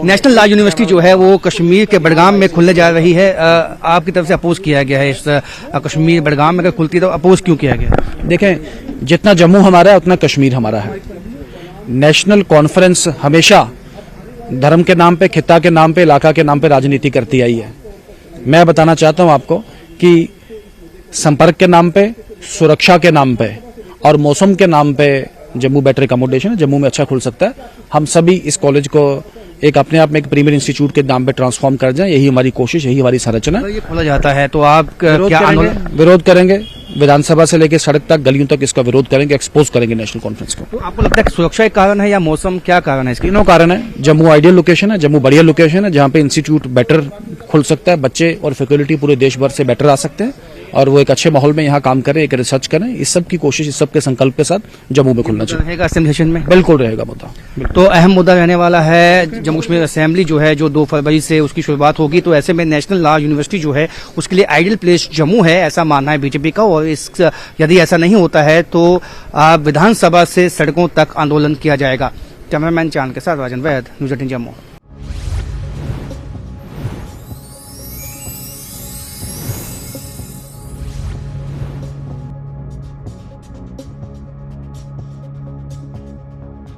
National law university जो है वो कश्मीर के बडगाम में खुलने जा रही है। आपकी तरफ से अपोज किया गया है इस कश्मीर बडगाम में अगर खुलती तो अपोज क्यों किया गया? देखें, जितना जम्मू हमारा है उतना कश्मीर हमारा है। नेशनल कॉन्फ्रेंस हमेशा धर्म के नाम पे, खित्ता के नाम पे, इलाका के नाम पे राजनीति करती आई है। मैं बताना चाहता हूं आपको कि संपर्क के नाम पे, सुरक्षा के नाम पे और मौसम के नाम पे जम्मू बेटर अकोमोडेशन है, जम्मू में अच्छा खुल सकता है। हम सभी इस कॉलेज को एक अपने आप में एक प्रीमियर इंस्टीट्यूट के नाम पे ट्रांसफॉर्म कर जाएं, यही हमारी कोशिश, यही हमारी संरचना है। ये खोला जाता है तो आप क्या विरोध करेंगे? विधानसभा से लेकर सड़क तक, गलियों तक इसका विरोध करेंगे, एक्सपोज करेंगे नेशनल कॉन्फ्रेंस को। तो आपको लगता है कि सुरक्षा एक कारण है या मौसम, क्या कारण है इसके? तीनों कारण है। जम्मू आइडियल लोकेशन है, जम्मू बढ़िया लोकेशन है जहाँ पे इंस्टीट्यूट बेटर खुल सकता है, बच्चे और फैकल्टी पूरे देश भर से बेटर आ सकते हैं और वो एक अच्छे माहौल में यहाँ काम करें, एक रिसर्च करें। इस सब की कोशिश, इस सब के संकल्प के साथ जम्मू में खुलना चाहिए। रहेगा असेंबली सेशन में? बिल्कुल रहेगा मुद्दा। तो अहम मुद्दा रहने वाला है जम्मू कश्मीर असेंबली जो है, जो 2 फरवरी से उसकी शुरुआत होगी। तो ऐसे में नेशनल लॉ यूनिवर्सिटी जो है उसके लिए आइडियल प्लेस जम्मू है, ऐसा मानना है बीजेपी का। और इस यदि ऐसा नहीं होता है तो विधानसभा से सड़कों तक आंदोलन किया जाएगा। कैमरामैन चांद के साथ राजन वैद, न्यूज़ 18 जम्मू।